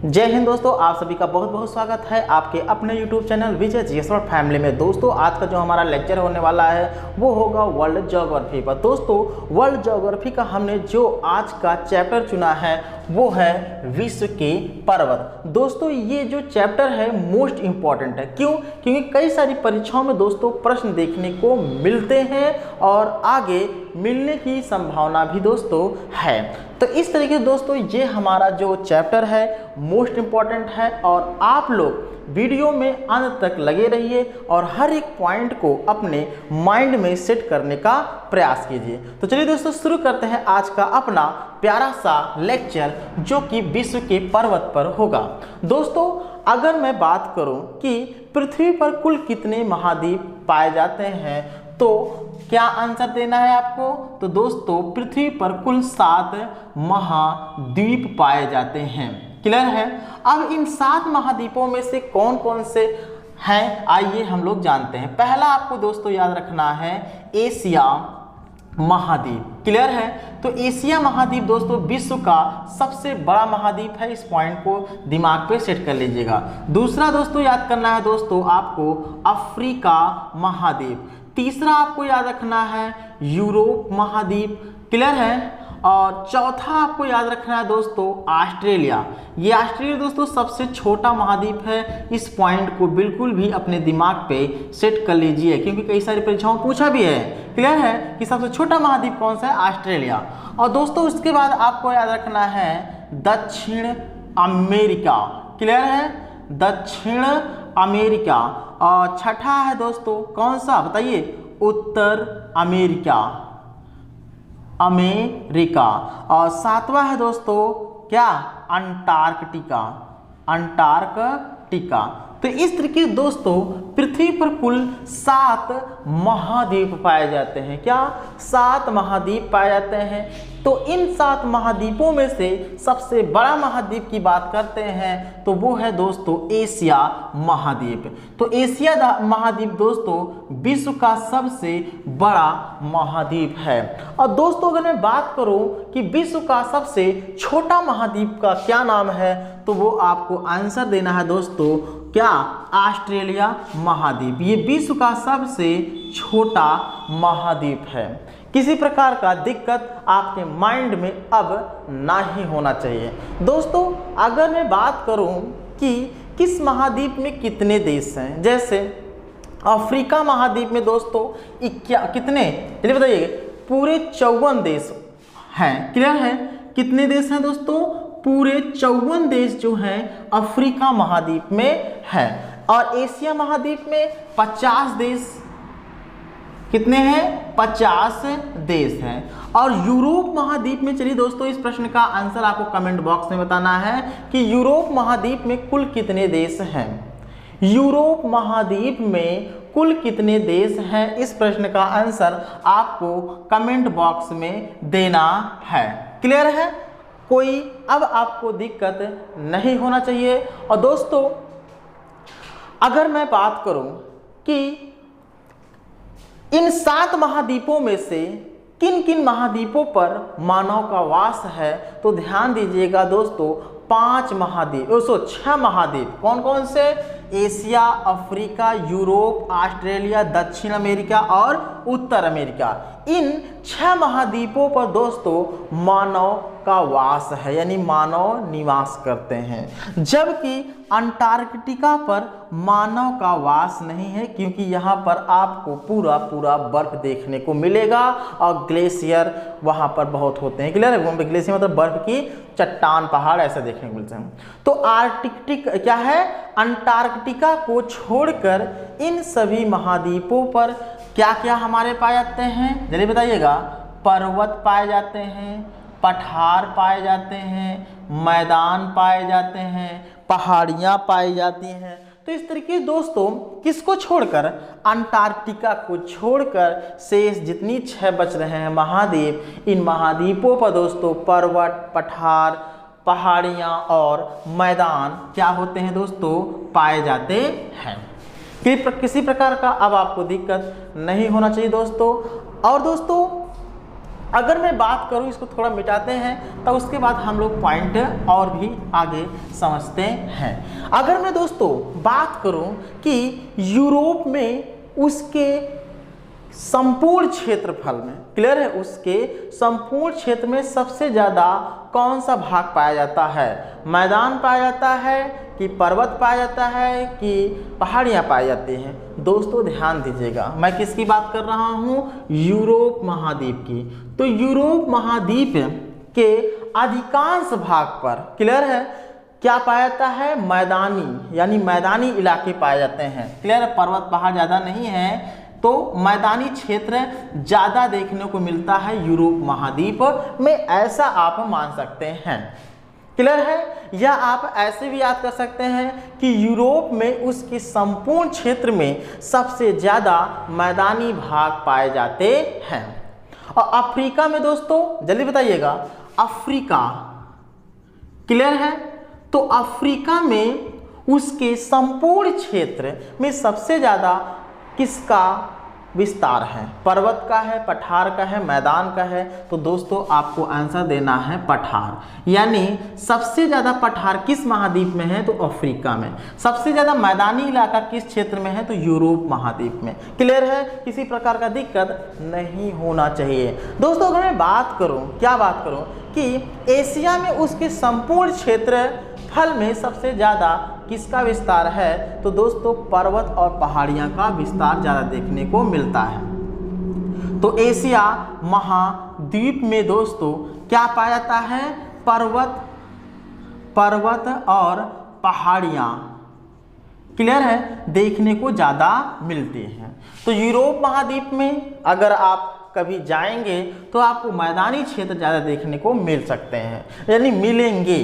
जय हिंद दोस्तों, आप सभी का बहुत बहुत स्वागत है आपके अपने YouTube चैनल विजय जीएस फैमिली में। दोस्तों आज का जो हमारा लेक्चर होने वाला है वो होगा वर्ल्ड ज्योग्राफी पर। दोस्तों वर्ल्ड ज्योग्राफी का हमने जो आज का चैप्टर चुना है वो है विश्व के पर्वत। दोस्तों ये जो चैप्टर है मोस्ट इम्पॉर्टेंट है। क्यों? क्योंकि कई सारी परीक्षाओं में दोस्तों प्रश्न देखने को मिलते हैं और आगे मिलने की संभावना भी दोस्तों है। तो इस तरीके से दोस्तों ये हमारा जो चैप्टर है मोस्ट इम्पॉर्टेंट है और आप लोग वीडियो में अंत तक लगे रहिए और हर एक पॉइंट को अपने माइंड में सेट करने का प्रयास कीजिए। तो चलिए दोस्तों शुरू करते हैं आज का अपना प्यारा सा लेक्चर जो कि विश्व के पर्वत पर होगा। दोस्तों अगर मैं बात करूं कि पृथ्वी पर कुल कितने महाद्वीप पाए जाते हैं तो क्या आंसर देना है आपको। तो दोस्तों पृथ्वी पर कुल 7 महाद्वीप पाए जाते हैं। क्लियर है? अब इन 7 महाद्वीपों में से कौन कौन से हैं आइए हम लोग जानते हैं। पहला आपको दोस्तों याद रखना है एशिया महाद्वीप। क्लियर है? तो एशिया महाद्वीप दोस्तों विश्व का सबसे बड़ा महाद्वीप है। इस पॉइंट को दिमाग पे सेट कर लीजिएगा। दूसरा दोस्तों याद करना है दोस्तों आपको अफ्रीका महाद्वीप। तीसरा आपको याद रखना है यूरोप महाद्वीप। क्लियर है? और चौथा आपको याद रखना है दोस्तों ऑस्ट्रेलिया। ये ऑस्ट्रेलिया दोस्तों सबसे छोटा महाद्वीप है। इस पॉइंट को बिल्कुल भी अपने दिमाग पे सेट कर लीजिए क्योंकि कई सारी परीक्षाओं में पूछा भी है। क्लियर है कि सबसे छोटा महाद्वीप कौन सा है? ऑस्ट्रेलिया। और दोस्तों उसके बाद आपको याद रखना है दक्षिण अमेरिका। क्लियर है? दक्षिण अमेरिका। और छठा है दोस्तों कौन सा बताइए? उत्तर अमेरिका। और सातवां है दोस्तों क्या? अंटार्कटिका। तो इस तरीके दोस्तों पृथ्वी पर कुल 7 महाद्वीप पाए जाते हैं। क्या? 7 महाद्वीप पाए जाते हैं। तो इन 7 महाद्वीपों में से सबसे बड़ा महाद्वीप की बात करते हैं तो वो है दोस्तों एशिया महाद्वीप। तो एशिया महाद्वीप दोस्तों विश्व का सबसे बड़ा महाद्वीप है। और दोस्तों अगर मैं बात करूं कि विश्व का सबसे छोटा महाद्वीप का क्या नाम है तो वो आपको आंसर देना है दोस्तों क्या? ऑस्ट्रेलिया महाद्वीप। ये विश्व का सबसे छोटा महाद्वीप है। किसी प्रकार का दिक्कत आपके माइंड में अब ना ही होना चाहिए। दोस्तों अगर मैं बात करूं कि किस महाद्वीप में कितने देश हैं, जैसे अफ्रीका महाद्वीप में दोस्तों कितने चलिए बताइए? पूरे 54 देश हैं। क्लियर है? कितने देश हैं दोस्तों? पूरे 54 देश जो हैं अफ्रीका महाद्वीप में है। और एशिया महाद्वीप में 50 देश कितने हैं? 50 देश हैं। और यूरोप महाद्वीप में चलिए दोस्तों इस प्रश्न का आंसर आपको कमेंट बॉक्स में बताना है कि यूरोप महाद्वीप में कुल कितने देश हैं। यूरोप महाद्वीप में कुल कितने देश हैं? इस प्रश्न का आंसर आपको कमेंट बॉक्स में देना है। क्लियर है? कोई अब आपको दिक्कत नहीं होना चाहिए। और दोस्तों अगर मैं बात करूं कि इन 7 महाद्वीपों में से किन किन महाद्वीपों पर मानव का वास है तो ध्यान दीजिएगा दोस्तों 6 महाद्वीप। कौन कौन से? एशिया, अफ्रीका, यूरोप, ऑस्ट्रेलिया, दक्षिण अमेरिका और उत्तर अमेरिका। इन 6 महाद्वीपों पर दोस्तों मानव का वास है यानी मानव निवास करते हैं। जबकि अंटार्कटिका पर मानव का वास नहीं है क्योंकि यहाँ पर आपको पूरा बर्फ देखने को मिलेगा और ग्लेशियर वहाँ पर बहुत होते हैं। क्लियर है? ग्लेशियर मतलब बर्फ की चट्टान पहाड़ ऐसा देखने को मिलते हैं। तो आर्कटिक क्या है? अंटार्कटिका को छोड़कर इन सभी महाद्वीपों पर क्या क्या हमारे पाए जाते हैं जल्दी बताइएगा? पर्वत पाए जाते हैं, पठार पाए जाते हैं, मैदान पाए जाते हैं, पहाड़ियाँ पाई जाती हैं। तो इस तरीके दोस्तों किसको छोड़कर? अंटार्कटिका को छोड़कर शेष जितनी 6 बच रहे हैं महाद्वीप, इन महाद्वीपों पर दोस्तों पर्वत, पठार, पहाड़ियाँ और मैदान क्या होते हैं दोस्तों? पाए जाते हैं। किसी प्रकार का अब आपको दिक्कत नहीं होना चाहिए दोस्तों। और दोस्तों अगर मैं बात करूं, इसको थोड़ा मिटाते हैं, तो उसके बाद हम लोग पॉइंट और भी आगे समझते हैं। अगर मैं दोस्तों बात करूं कि यूरोप में उसके संपूर्ण क्षेत्रफल में, क्लियर है, उसके संपूर्ण क्षेत्र में सबसे ज़्यादा कौन सा भाग पाया जाता है? मैदान पाया जाता है कि पर्वत पाया जाता है कि पहाड़ियाँ पाई जाती हैं? दोस्तों ध्यान दीजिएगा, मैं किसकी बात कर रहा हूँ? यूरोप महाद्वीप की। तो यूरोप महाद्वीप के अधिकांश भाग पर, क्लियर है, क्या पाया जाता है? मैदानी, यानी मैदानी इलाके पाए जाते हैं। क्लियर है, पर्वत पहाड़ ज़्यादा नहीं है, तो मैदानी क्षेत्र ज़्यादा देखने को मिलता है यूरोप महाद्वीप में, ऐसा आप मान सकते हैं। क्लियर है? या आप ऐसे भी याद कर सकते हैं कि यूरोप में उसके संपूर्ण क्षेत्र में सबसे ज़्यादा मैदानी भाग पाए जाते हैं। और अफ्रीका में दोस्तों जल्दी बताइएगा, अफ्रीका, क्लियर है, तो अफ्रीका में उसके संपूर्ण क्षेत्र में सबसे ज़्यादा किसका विस्तार है? पर्वत का है, पठार का है, मैदान का है? तो दोस्तों आपको आंसर देना है पठार, यानी सबसे ज़्यादा पठार किस महाद्वीप में है? तो अफ्रीका में। सबसे ज़्यादा मैदानी इलाका किस क्षेत्र में है? तो यूरोप महाद्वीप में। क्लियर है? किसी प्रकार का दिक्कत नहीं होना चाहिए। दोस्तों अगर मैं बात करूं, क्या बात करूं कि एशिया में उसके संपूर्ण क्षेत्रफल में सबसे ज़्यादा किसका विस्तार है? तो दोस्तों पर्वत और पहाड़ियाँ का विस्तार ज़्यादा देखने को मिलता है। तो एशिया महाद्वीप में दोस्तों क्या पाया जाता है? पर्वत और पहाड़ियाँ, क्लियर है, देखने को ज़्यादा मिलती हैं। तो यूरोप महाद्वीप में अगर आप कभी जाएंगे तो आपको मैदानी क्षेत्र ज़्यादा देखने को मिल सकते हैं, यानी मिलेंगे।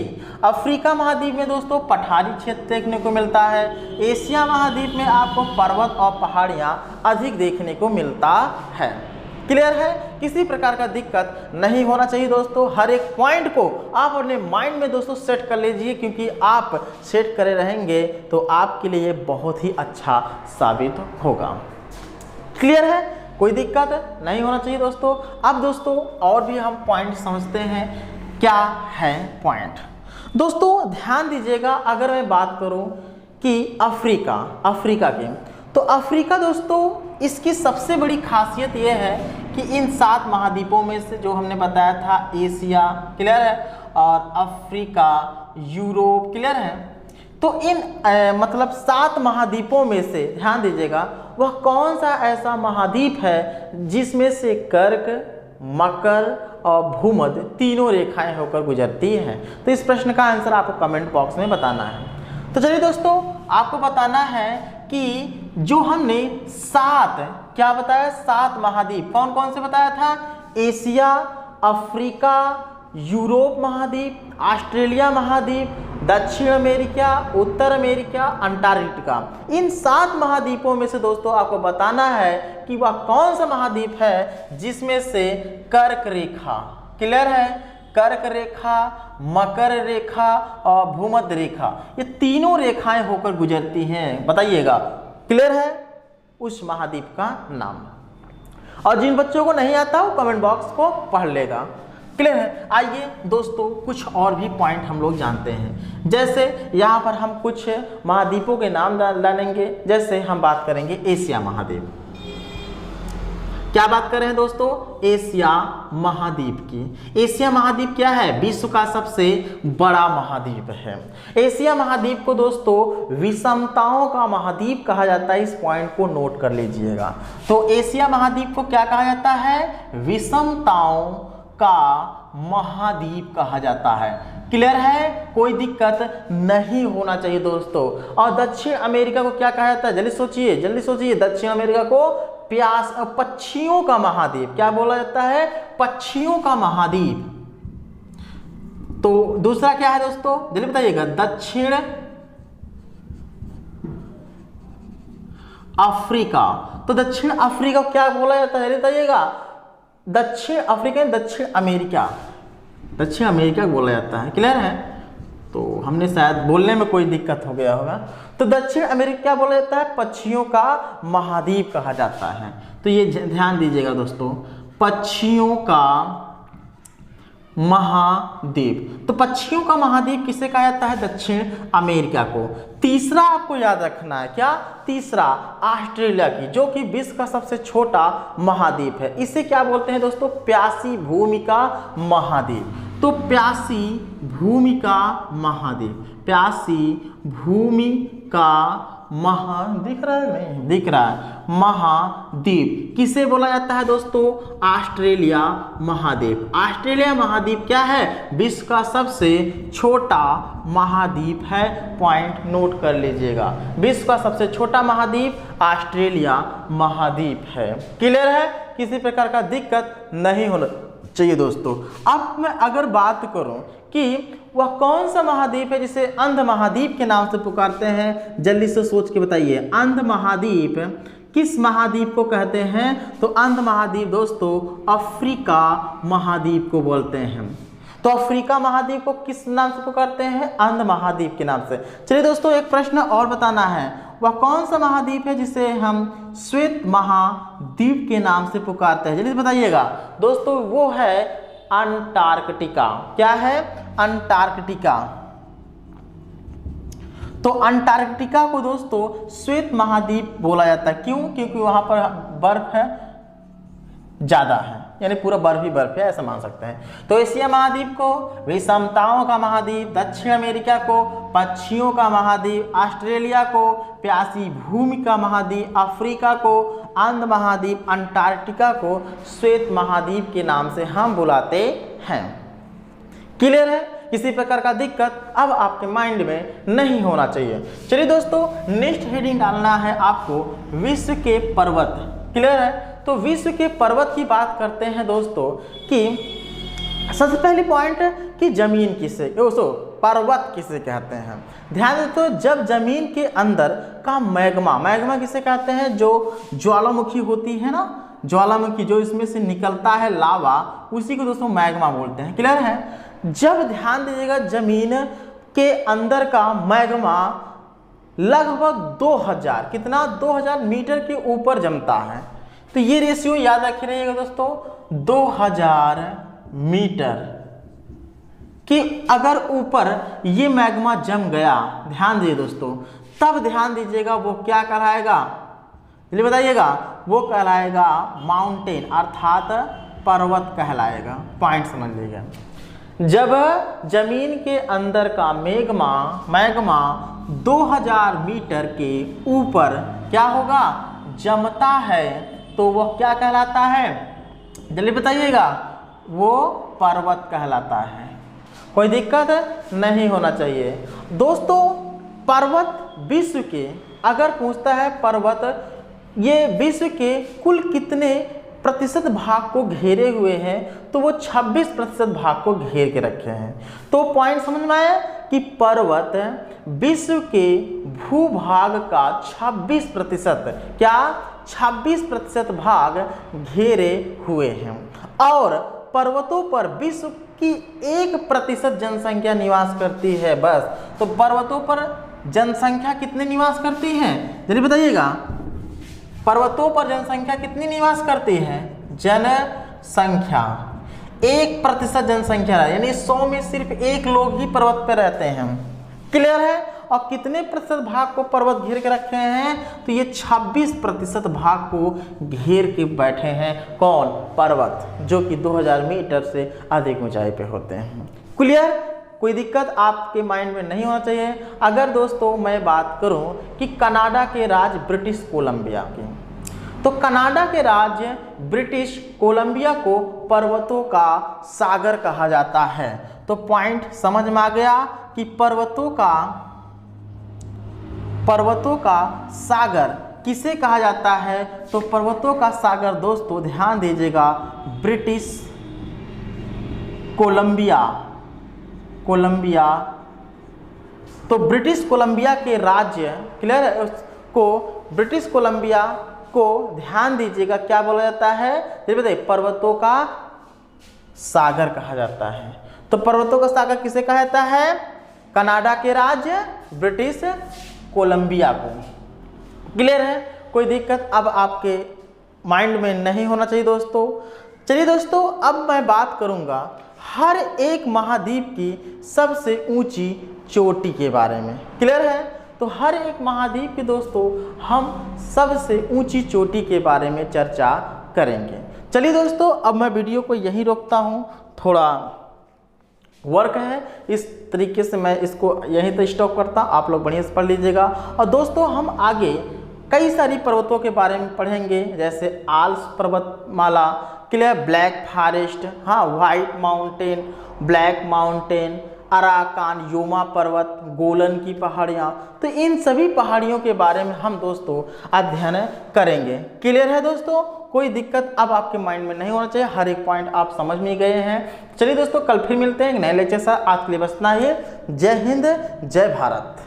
अफ्रीका महाद्वीप में दोस्तों पठारी क्षेत्र देखने को मिलता है। एशिया महाद्वीप में आपको पर्वत और पहाड़ियाँ अधिक देखने को मिलता है। क्लियर है? किसी प्रकार का दिक्कत नहीं होना चाहिए दोस्तों। हर एक पॉइंट को आप अपने माइंड में दोस्तों सेट कर लीजिए, क्योंकि आप सेट करे रहेंगे तो आपके लिए बहुत ही अच्छा साबित होगा। क्लियर है? कोई दिक्कत नहीं होना चाहिए दोस्तों। अब दोस्तों और भी हम पॉइंट समझते हैं। क्या है पॉइंट? दोस्तों ध्यान दीजिएगा, अगर मैं बात करूं कि अफ्रीका की, तो अफ्रीका दोस्तों इसकी सबसे बड़ी खासियत यह है कि इन 7 महाद्वीपों में से जो हमने बताया था, एशिया, क्लियर है, और अफ्रीका, यूरोप, क्लियर है, तो इन मतलब 7 महाद्वीपों में से ध्यान दीजिएगा वह कौन सा ऐसा महाद्वीप है जिसमें से कर्क, मकर और भूमध्य तीनों रेखाएं होकर गुजरती हैं? तो इस प्रश्न का आंसर आपको कमेंट बॉक्स में बताना है। तो चलिए दोस्तों आपको बताना है कि जो हमने 7 क्या बताया, 7 महाद्वीप कौन कौन से बताया था? एशिया, अफ्रीका, यूरोप महाद्वीप, ऑस्ट्रेलिया महाद्वीप, दक्षिण अमेरिका, उत्तर अमेरिका, अंटार्कटिका। इन 7 महाद्वीपों में से दोस्तों आपको बताना है कि वह कौन सा महाद्वीप है जिसमें से कर्क रेखा, क्लियर है, कर्क रेखा, मकर रेखा और भूमध्य रेखा, ये तीनों रेखाएं होकर गुजरती हैं। बताइएगा, क्लियर है, उस महाद्वीप का नाम। और जिन बच्चों को नहीं आता वो कमेंट बॉक्स को पढ़ लेगा। क्लियर है? आइए दोस्तों कुछ और भी पॉइंट हम लोग जानते हैं। जैसे यहाँ पर हम कुछ महाद्वीपों के नाम डालेंगे। जैसे हम बात करेंगे एशिया महाद्वीप। क्या बात कर रहे हैं दोस्तों? एशिया महाद्वीप की। एशिया महाद्वीप क्या है? विश्व का सबसे बड़ा महाद्वीप है। एशिया महाद्वीप को दोस्तों विषमताओं का महाद्वीप कहा जाता है। इस पॉइंट को नोट कर लीजिएगा। तो एशिया महाद्वीप को क्या कहा जाता है? विषमताओं का महाद्वीप कहा जाता है। क्लियर है? कोई दिक्कत नहीं होना चाहिए दोस्तों। और दक्षिण अमेरिका को क्या कहा जाता है? जल्दी सोचिए। दक्षिण अमेरिका को पक्षियों का महाद्वीप क्या बोला जाता है? पक्षियों का महाद्वीप। तो दूसरा क्या है दोस्तों? जल्दी बताइएगा। दक्षिण अफ्रीका। तो दक्षिण अफ्रीका को क्या बोला जाता है? जल्दी बताइएगा। दक्षिण अफ्रीका, दक्षिण अमेरिका को बोला जाता है। क्लियर है? तो हमने शायद बोलने में कोई दिक्कत हो गया होगा। तो दक्षिण अमेरिका क्या बोला जाता है? पक्षियों का महाद्वीप कहा जाता है। तो ये ध्यान दीजिएगा दोस्तों, पक्षियों का महाद्वीप। तो पक्षियों का महाद्वीप किसे कहा जाता है? दक्षिण अमेरिका को। तीसरा आपको याद रखना है, क्या? तीसरा ऑस्ट्रेलिया की, जो कि विश्व का सबसे छोटा महाद्वीप है। इसे क्या बोलते हैं दोस्तों? प्यासी भूमि का महाद्वीप। तो प्यासी भूमि का महाद्वीप, प्यासी भूमि का दिख रहा है? नहीं दिख रहा है। महाद्वीप किसे बोला जाता है दोस्तों? ऑस्ट्रेलिया महाद्वीप। ऑस्ट्रेलिया महाद्वीप क्या है? विश्व का सबसे छोटा महाद्वीप है। पॉइंट नोट कर लीजिएगा, विश्व का सबसे छोटा महाद्वीप ऑस्ट्रेलिया महाद्वीप है। क्लियर है? किसी प्रकार का दिक्कत नहीं होना चाहिए दोस्तों। अब मैं अगर बात करूं कि वह कौन सा महाद्वीप है जिसे अंध महाद्वीप के नाम से पुकारते हैं, जल्दी से सोच के बताइए। अंध महाद्वीप किस महाद्वीप को कहते हैं? तो अंध महाद्वीप दोस्तों अफ्रीका महाद्वीप को बोलते हैं। तो अफ्रीका महाद्वीप को किस नाम से पुकारते हैं? अंध महाद्वीप के नाम से। चलिए दोस्तों, एक प्रश्न और बताना है, वह कौन सा महाद्वीप है जिसे हम श्वेत महाद्वीप के नाम से पुकारते हैं? जल्दी बताइएगा दोस्तों। वो है अंटार्कटिका। क्या है? अंटार्कटिका। तो अंटार्कटिका को दोस्तों श्वेत महाद्वीप बोला जाता है। क्यों? क्योंकि वहां पर बर्फ है ज्यादा है, यानी पूरा बर्फ ही बर्फ है, ऐसा मान सकते हैं। तो एशिया महाद्वीप को विषमताओं का महाद्वीप, दक्षिण अमेरिका को पक्षियों का महाद्वीप, ऑस्ट्रेलिया को प्यासी भूमि का महाद्वीप, अफ्रीका को अंध महाद्वीप, अंटार्कटिका को श्वेत महाद्वीप के नाम से हम बुलाते हैं। क्लियर है? किसी प्रकार का दिक्कत अब आपके माइंड में नहीं होना चाहिए। चलिए दोस्तों, नेक्स्ट हेडिंग डालना है आपको विश्व के पर्वत। क्लियर है? तो विश्व के पर्वत की बात करते हैं दोस्तों कि सबसे पहली पॉइंट कि जमीन किसे, पर्वत किसे कहते हैं। ध्यान दें तो जब जमीन के अंदर का मैग्मा किसे कहते हैं? जो ज्वालामुखी होती है ना, ज्वालामुखी जो इसमें से निकलता है लावा, उसी को दोस्तों मैग्मा बोलते हैं। क्लियर है? जब ध्यान दीजिएगा जमीन के अंदर का मैग्मा लगभग 2000, कितना? 2000 मीटर के ऊपर जमता है। तो ये रेशियो याद रखे रहिएगा दोस्तों, 2000 मीटर कि अगर ऊपर ये मैग्मा जम गया, ध्यान दीजिए दोस्तों, तब ध्यान दीजिएगा वो क्या कहलाएगा? चलिए बताइएगा, वो कहलाएगा माउंटेन, अर्थात पर्वत कहलाएगा। पॉइंट समझ लीजिएगा। जब जमीन के अंदर का मैग्मा 2000 मीटर के ऊपर क्या होगा? जमता है, तो वह क्या कहलाता है? जल्दी बताइएगा, वो पर्वत कहलाता है। कोई दिक्कत नहीं होना चाहिए दोस्तों। पर्वत विश्व के, अगर पूछता है पर्वत ये विश्व के कुल कितने प्रतिशत भाग को घेरे हुए हैं, तो वो 26% भाग को घेर के रखे हैं। तो पॉइंट समझ में आया कि पर्वत विश्व के भूभाग का 26%, क्या? 26% भाग घेरे हुए हैं। और पर्वतों पर विश्व की 1% जनसंख्या निवास करती है बस। तो पर्वतों पर जनसंख्या कितने निवास करती है? जल्दी बताइएगा, पर्वतों पर जनसंख्या कितनी निवास करती है? जनसंख्या 1% जनसंख्या, यानी 100 में सिर्फ 1 लोग ही पर्वत पर रहते हैं। क्लियर है? और कितने प्रतिशत भाग को पर्वत घेर के रखे हैं? तो ये 26% भाग को घेर के बैठे हैं। कौन? पर्वत, जो कि 2000 मीटर से अधिक ऊंचाई पे होते हैं। क्लियर? कोई दिक्कत आपके माइंड में नहीं होना चाहिए। अगर दोस्तों मैं बात करूं कि कनाडा के राज्य ब्रिटिश कोलंबिया की, तो कनाडा के राज्य ब्रिटिश कोलंबिया को पर्वतों का सागर कहा जाता है। तो पॉइंट समझ में आ गया कि पर्वतों का सागर किसे कहा जाता है? तो पर्वतों का सागर दोस्तों ध्यान दीजिएगा, ब्रिटिश कोलंबिया। तो ब्रिटिश कोलंबिया के राज्य, क्लियर है, उसको ब्रिटिश कोलंबिया को ध्यान दीजिएगा क्या बोला जाता है? बताइए, पर्वतों का सागर कहा जाता है। तो पर्वतों का सागर किसे कहा जाता है? कनाडा के राज्य ब्रिटिश कोलंबिया को। क्लियर है? कोई दिक्कत अब आपके माइंड में नहीं होना चाहिए दोस्तों। चलिए दोस्तों, अब मैं बात करूंगा हर एक महाद्वीप की सबसे ऊंची चोटी के बारे में। क्लियर है? तो हर एक महाद्वीप के दोस्तों हम सबसे ऊंची चोटी के बारे में चर्चा करेंगे। चलिए दोस्तों, अब मैं वीडियो को यहीं रोकता हूं, थोड़ा वर्क है, इस तरीके से मैं इसको यहीं तक स्टॉप करता। आप लोग बढ़िया से पढ़ लीजिएगा। और दोस्तों हम आगे कई सारी पर्वतों के बारे में पढ़ेंगे, जैसे आल्प्स पर्वतमाला, क्लियर, ब्लैक फॉरेस्ट, हाँ, white mountain, black mountain, Arakan, Yoma पर्वत, गोलन की पहाड़ियाँ। तो इन सभी पहाड़ियों के बारे में हम दोस्तों अध्ययन करेंगे। क्लियर है दोस्तों? कोई दिक्कत अब आपके माइंड में नहीं होना चाहिए, हर एक पॉइंट आप समझ में गए हैं। चलिए दोस्तों, कल फिर मिलते हैं एक नए लेक्चर से। आज के लिए बस इतना ही। जय हिंद, जय भारत।